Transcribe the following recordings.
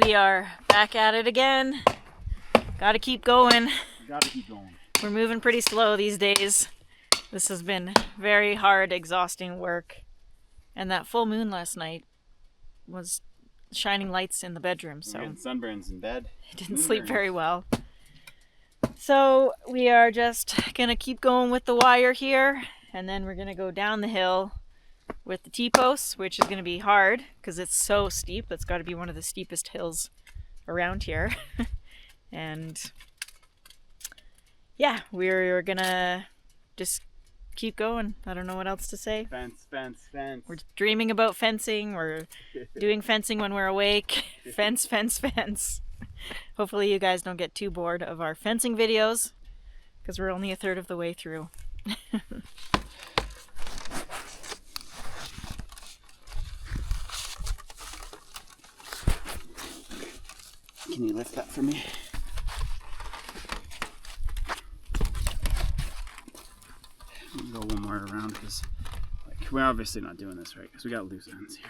We are back at it again. Gotta keep going. Gotta keep going. We're moving pretty slow these days. This has been very hard, exhausting work. And that full moon last night was shining lights in the bedroom, so We're getting sunburns in bed. I didn't sleep very well. So we are just gonna keep going with the wire here, and then we're gonna go down the hill with the T-posts, which is gonna be hard because it's so steep. It's got to be one of the steepest hills around here. And yeah, we're gonna just keep going. I don't know what else to say. Fence. We're dreaming about fencing. We're doing fencing when we're awake. Fence. Hopefully you guys don't get too bored of our fencing videos because we're only a third of the way through. Can you lift that for me? Go one more around because we're obviously not doing this right because we got loose ends here.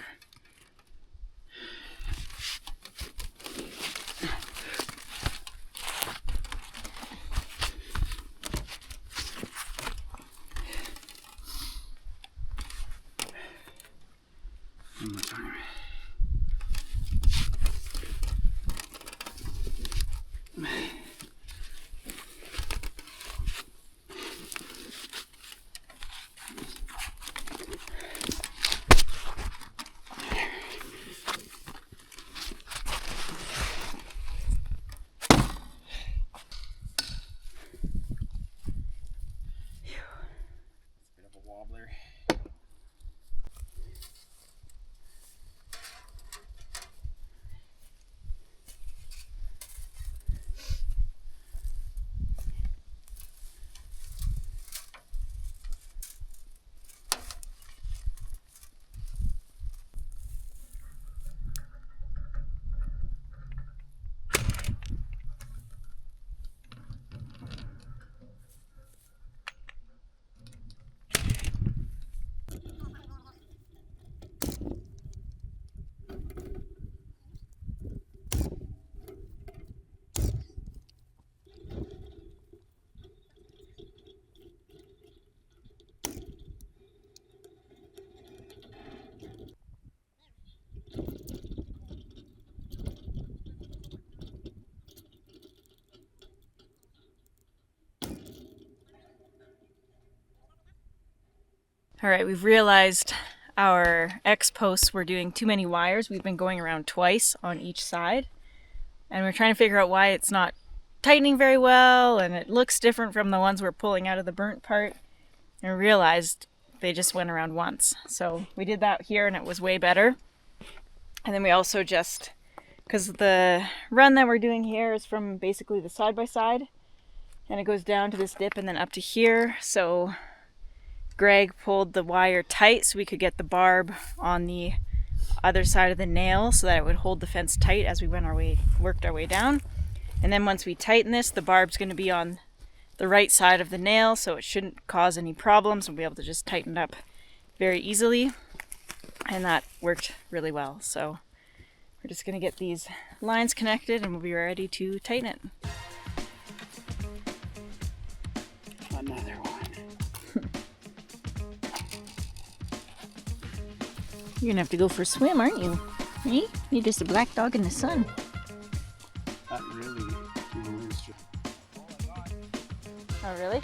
One more time. Wobbler. All right, we've realized our X posts were doing too many wires. We've been going around twice on each side, and we're trying to figure out why it's not tightening very well, and it looks different from the ones we're pulling out of the burnt part. And we realized they just went around once. So we did that here, and it was way better. And then we also just, because the run that we're doing here is from basically the side-by-side, and it goes down to this dip and then up to here. So Greg pulled the wire tight so we could get the barb on the other side of the nail so that it would hold the fence tight as we worked our way down. And then once we tighten this, the barb's going to be on the right side of the nail, so it shouldn't cause any problems. We'll be able to just tighten it up very easily. And that worked really well. So we're just going to get these lines connected and we'll be ready to tighten it. Another one. You're gonna have to go for a swim, aren't you? Eh? You're just a black dog in the sun. That really is true. Oh, really?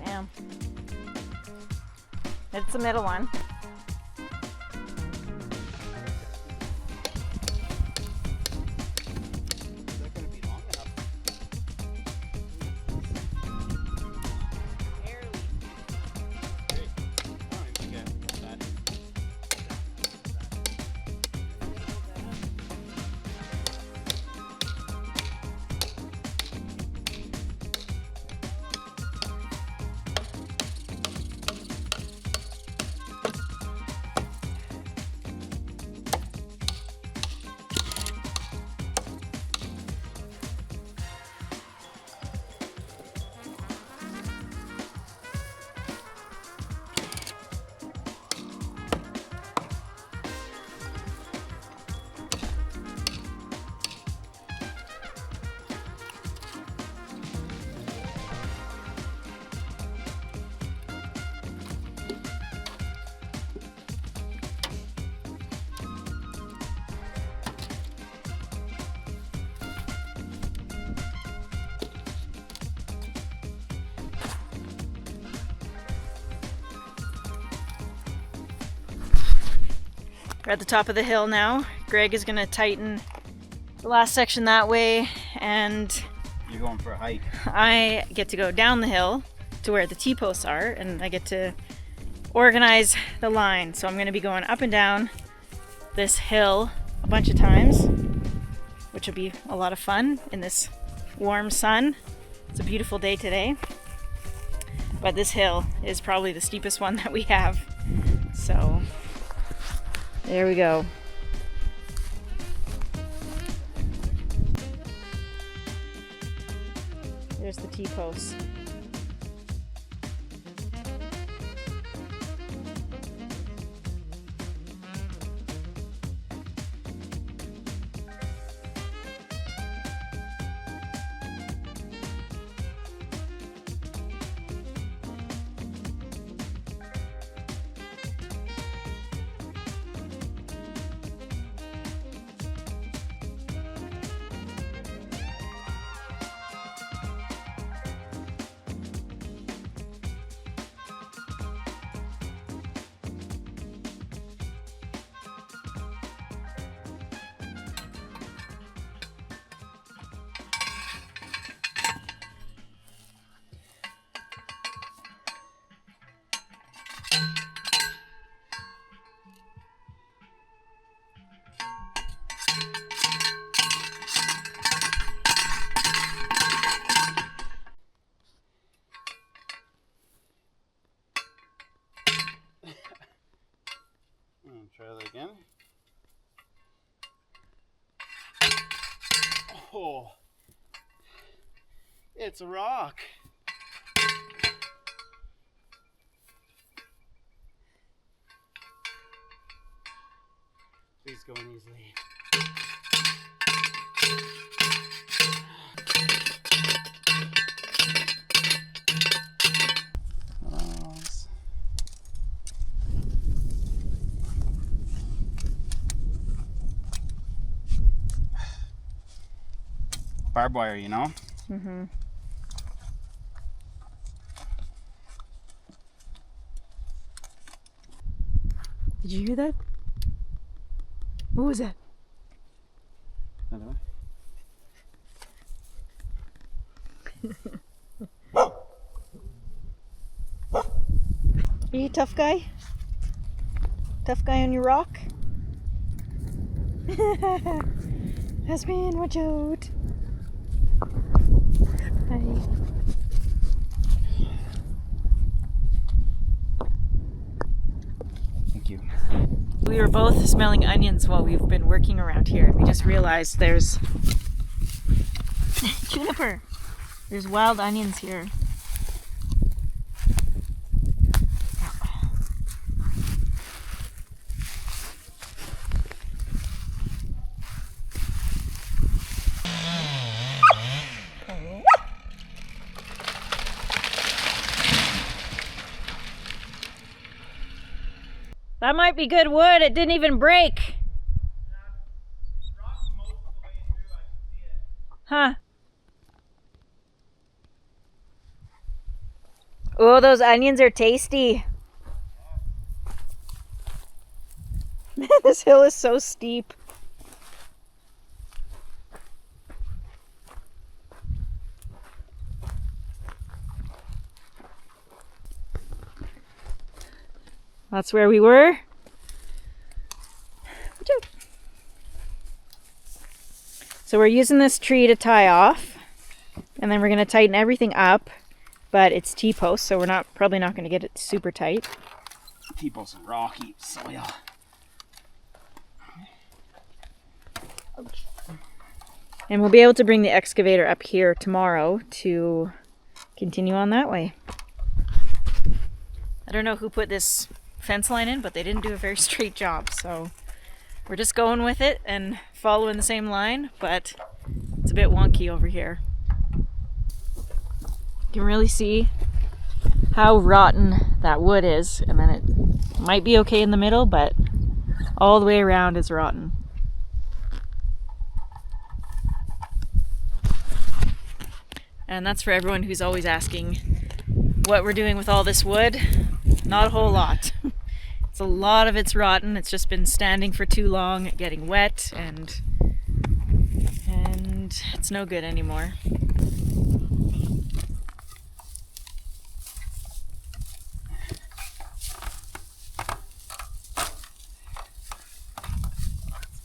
Damn. It's the middle one. We're at the top of the hill now. Greg is gonna tighten the last section that way, and You're going for a hike. I get to go down the hill to where the T-posts are, and I get to organize the line. So I'm gonna be going up and down this hill a bunch of times, which will be a lot of fun in this warm sun. It's a beautiful day today, but this hill is probably the steepest one that we have. So there we go. There's the T-posts. Try that again. Oh, it's a rock. Please go in easily. Barbed wire, you know? Mm-hmm. Did you hear that? What was that? Another Are you a tough guy? Tough guy on your rock? Husband, watch out. Hi. Thank you. We were both smelling onions while we've been working around here, and we just realized there's juniper. There's wild onions here. That might be good wood. It didn't even break. Huh. Oh, those onions are tasty. This hill is so steep. That's where we were. So we're using this tree to tie off, and then we're going to tighten everything up, but it's T-post, so we're probably not going to get it super tight. T-post and rocky soil. And we'll be able to bring the excavator up here tomorrow to continue on that way. I don't know who put this fence line in, but they didn't do a very straight job, so we're just going with it and following the same line, but it's a bit wonky over here. You can really see how rotten that wood is, and then it might be okay in the middle, but all the way around is rotten. And that's for everyone who's always asking what we're doing with all this wood. Not a whole lot. It's a lot of it's rotten. It's just been standing for too long, getting wet, and it's no good anymore.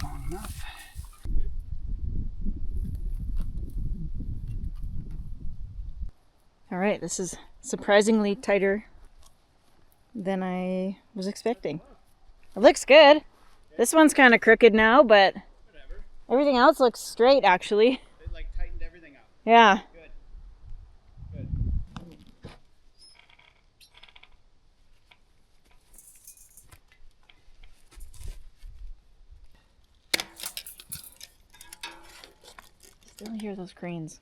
Long enough. All right, this is surprisingly tighter than I was expecting. It looks good. This one's kind of crooked now, but everything else looks straight, actually. It like tightened everything up. Yeah. Good. Still hear those cranes.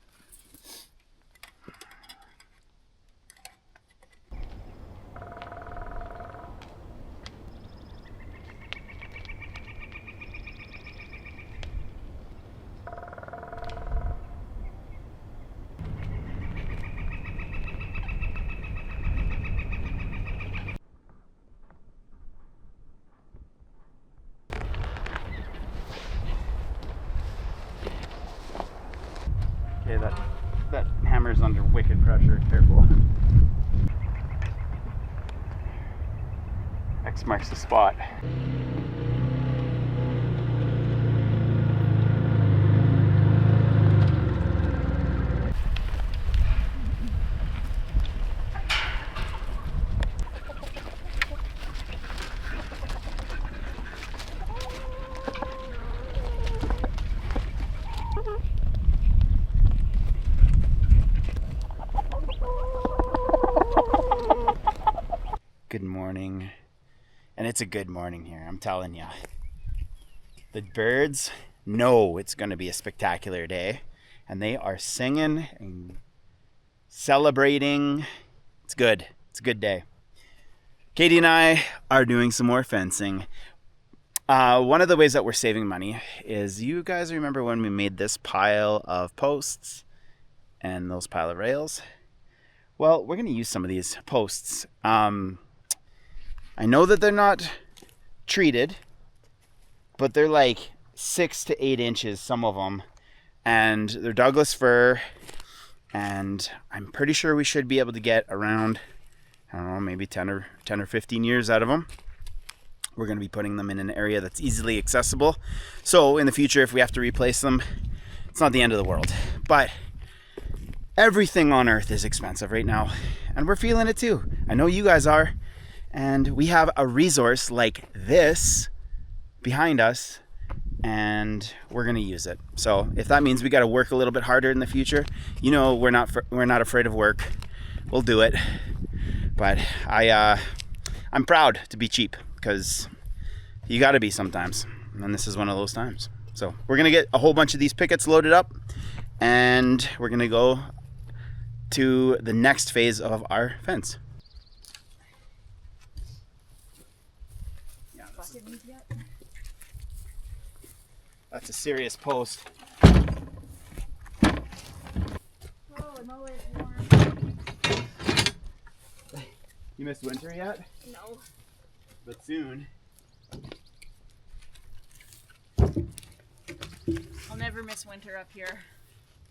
Okay, that hammer's under wicked pressure. Careful. X marks the spot. Good morning. And it's a good morning here, I'm telling you. The birds know it's going to be a spectacular day, and they are singing and celebrating. It's good. It's a good day. Katie and I are doing some more fencing. One of the ways that we're saving money is, you guys remember when we made this pile of posts and those pile of rails? Well, we're going to use some of these posts. I know that they're not treated, but they're like 6 to 8 inches, some of them, and they're Douglas fir, and I'm pretty sure we should be able to get around, I don't know, maybe 10 or 15 years out of them. We're going to be putting them in an area that's easily accessible, so in the future, if we have to replace them, it's not the end of the world. But everything on earth is expensive right now, and we're feeling it too. I know you guys are. And we have a resource like this behind us, and we're gonna use it. So if that means we got to work a little bit harder in the future, you know, we're not afraid of work. We'll do it. But I'm proud to be cheap, because you got to be sometimes, and this is one of those times. So we're gonna get a whole bunch of these pickets loaded up, and we're gonna go to the next phase of our fence. That's a serious post. Oh, I'm always warm. You missed winter yet? No. But soon. I'll never miss winter up here.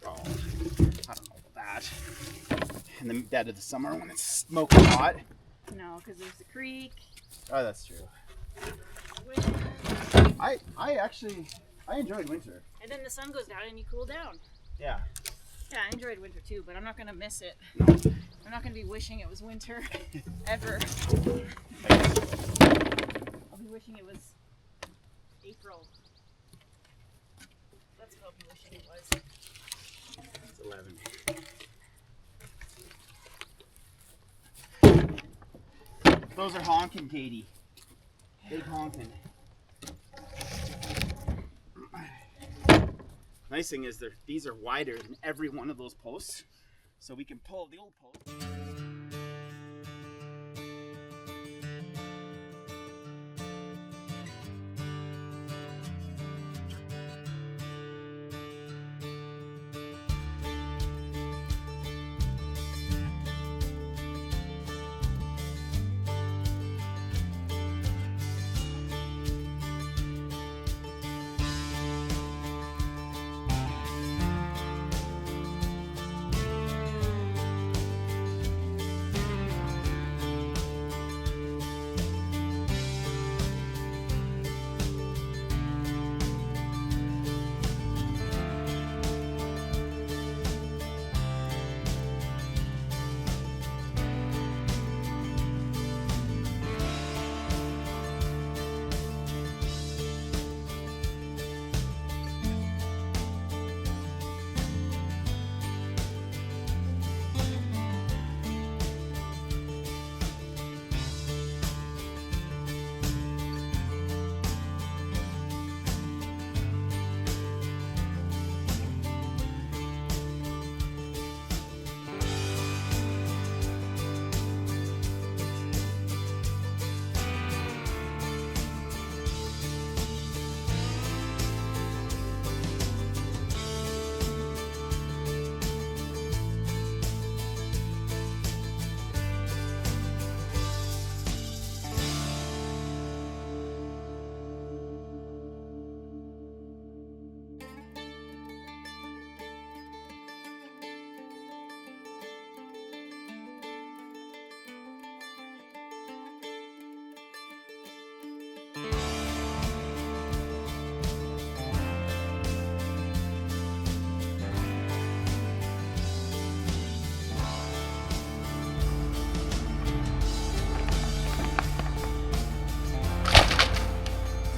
Oh, I don't know about that. In the dead of the summer when it's smoking hot. No, because there's the creek. Oh, that's true. I enjoyed winter. And then the sun goes down and you cool down. Yeah. Yeah, I enjoyed winter too, but I'm not going to miss it. No. I'm not going to be wishing it was winter ever. I'll be wishing it was April. That's what I'll be wishing it was. It's 11. Those are honking, Katie. Big honking. Nice thing is these are wider than every one of those posts, so we can pull the old post.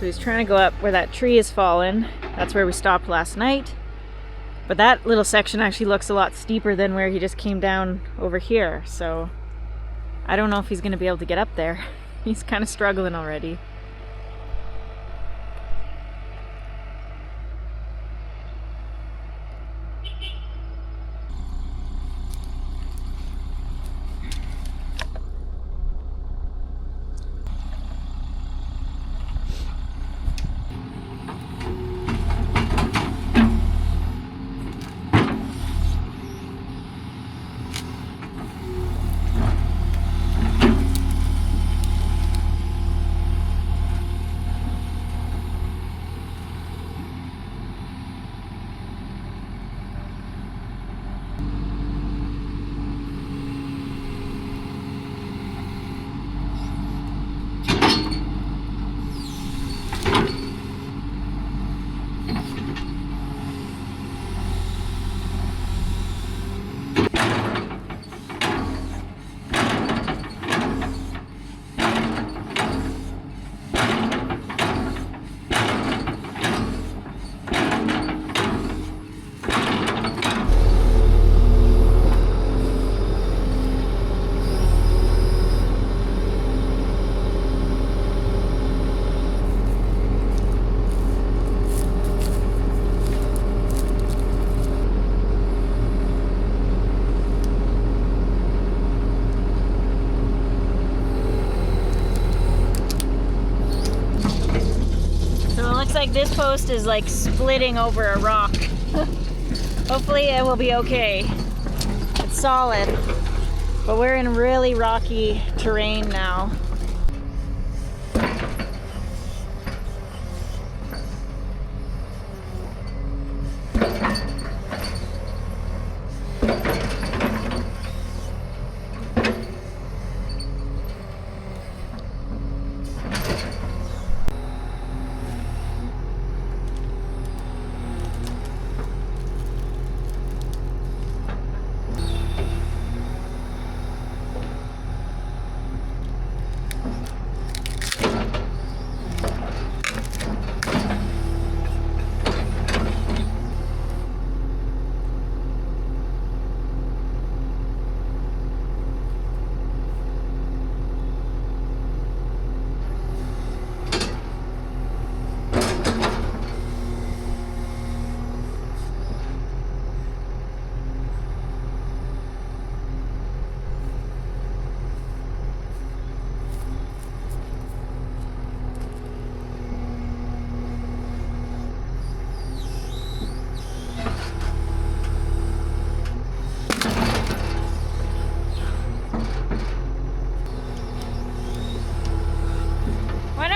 So he's trying to go up where that tree is fallen. That's where we stopped last night. But that little section actually looks a lot steeper than where he just came down over here. So I don't know if he's going to be able to get up there. He's kind of struggling already. Like this post is like splitting over a rock. Hopefully it will be okay. It's solid, but we're in really rocky terrain now.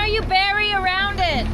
You bury around it.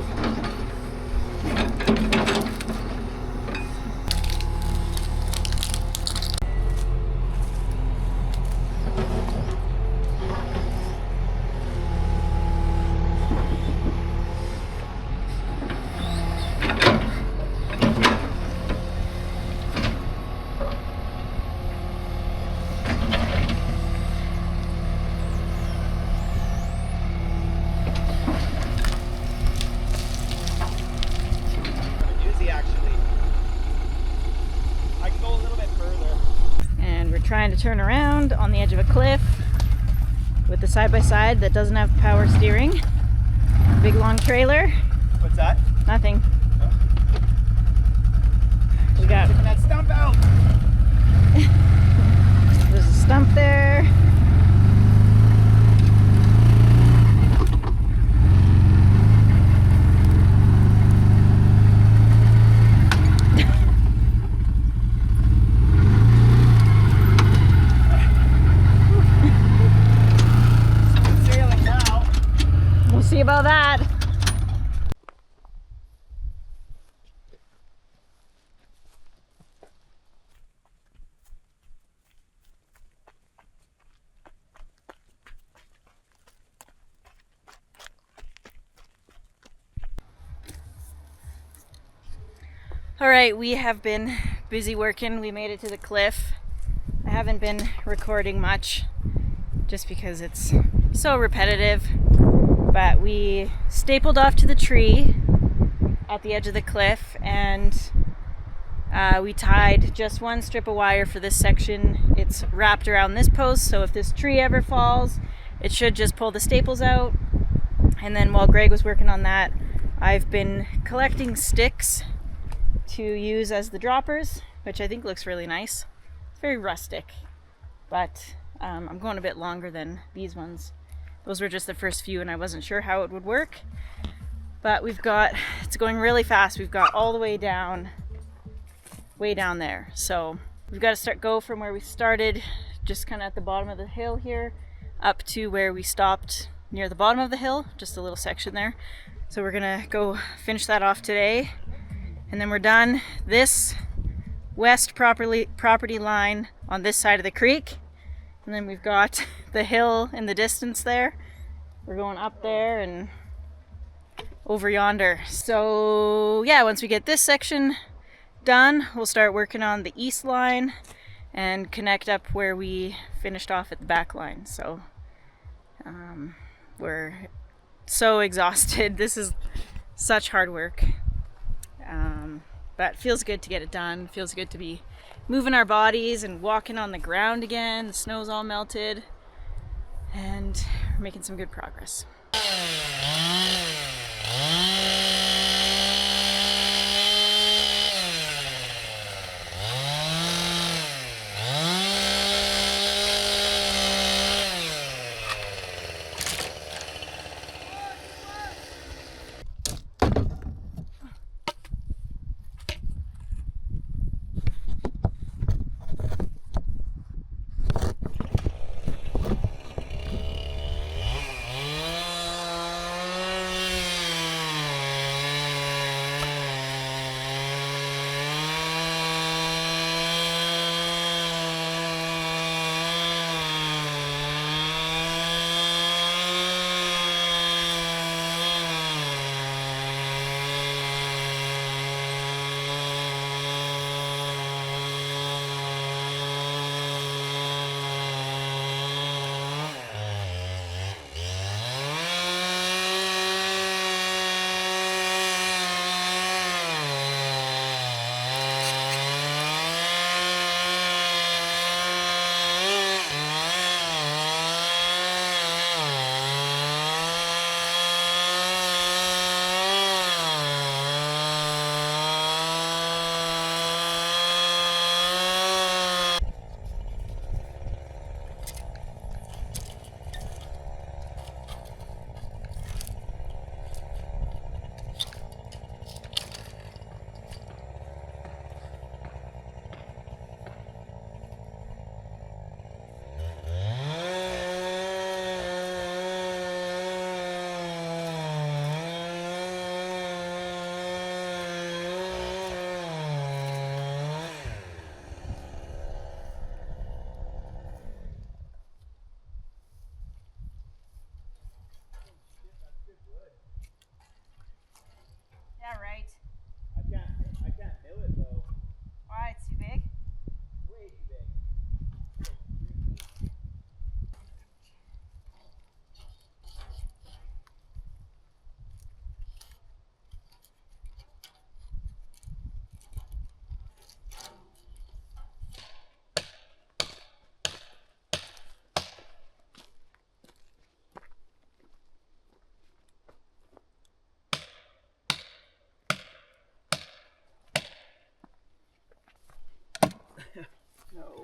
Trying to turn around on the edge of a cliff with the side-by-side that doesn't have power steering. Big long trailer. What's that? Nothing. Oh. We got that stump out. There's a stump there. See about that. All right, we have been busy working. We made it to the cliff. I haven't been recording much just because it's so repetitive. But we stapled off to the tree at the edge of the cliff, and we tied just one strip of wire for this section. It's wrapped around this post, so if this tree ever falls, it should just pull the staples out. And then while Greg was working on that, I've been collecting sticks to use as the droppers, which I think looks really nice. It's very rustic, but I'm going a bit longer than these ones. Those were just the first few and I wasn't sure how it would work. But it's going really fast. We've got all the way down there. So we've got to go from where we started, just kind of at the bottom of the hill here, up to where we stopped near the bottom of the hill, just a little section there. So we're gonna go finish that off today, and then we're done. This west property line on this side of the creek, and then we've got the hill in the distance there. We're going up there and over yonder. So yeah, once we get this section done, we'll start working on the east line and connect up where we finished off at the back line. So we're so exhausted. This is such hard work, but it feels good to get it done. It feels good to be moving our bodies and walking on the ground again. The snow's all melted and we're making some good progress. Yeah, right. I can't mill it though. Why? It's too big? Way too big.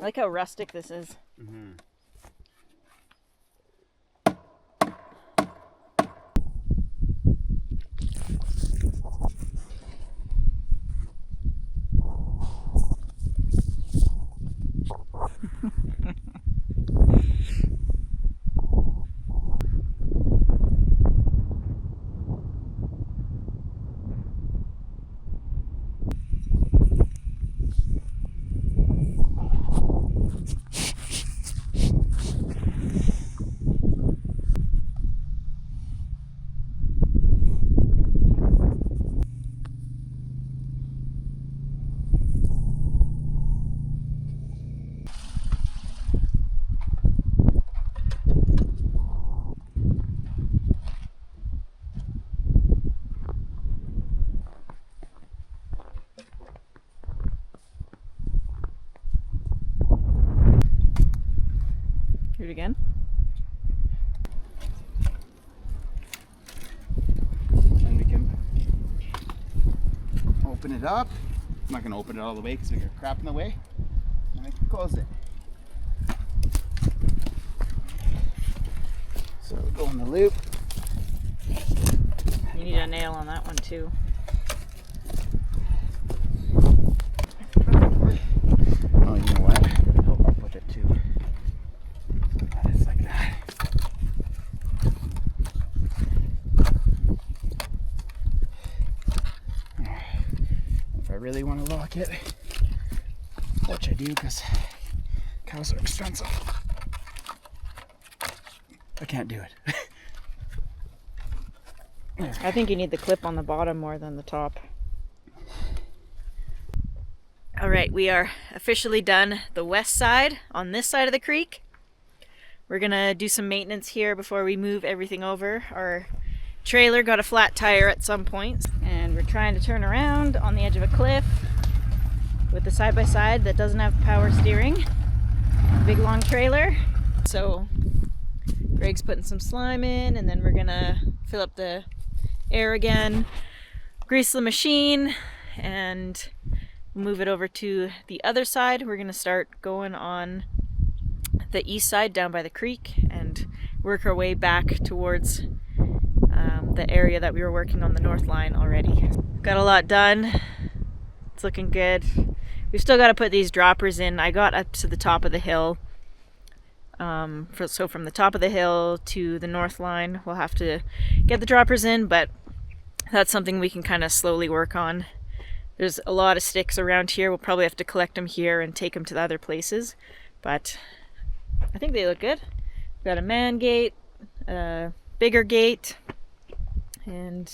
I like how rustic this is. Mm-hmm. open it up. I'm not gonna open it all the way because we got crap in the way. And I can close it. So we go in the loop. You need a nail on that one too. Oh, you know what? I'll put it too. It's like that. If I really want to lock it, which I do because cows are expensive, I can't do it. I think you need the clip on the bottom more than the top. All right, we are officially done the west side on this side of the creek. We're gonna do some maintenance here before we move everything over. Our trailer got a flat tire at some point, and we're trying to turn around on the edge of a cliff with the side-by-side that doesn't have power steering. Big long trailer. So Greg's putting some slime in, and then we're gonna fill up the air again, grease the machine, and move it over to the other side. We're gonna start going on the east side down by the creek and work our way back towards the area that we were working on the north line already. Got a lot done. It's looking good. We've still got to put these droppers in. I got up to the top of the hill. So from the top of the hill to the north line, we'll have to get the droppers in, but that's something we can kind of slowly work on. There's a lot of sticks around here. We'll probably have to collect them here and take them to the other places, but I think they look good. We've got a man gate, a bigger gate, and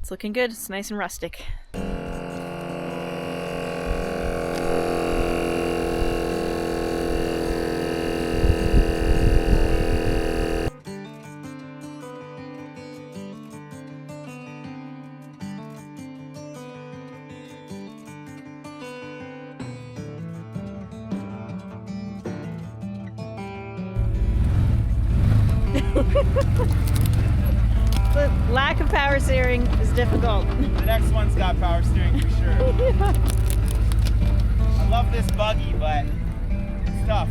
it's looking good. It's nice and rustic. The lack of power steering is difficult. The next one's got power steering for sure. Yeah. I love this buggy, but it's tough.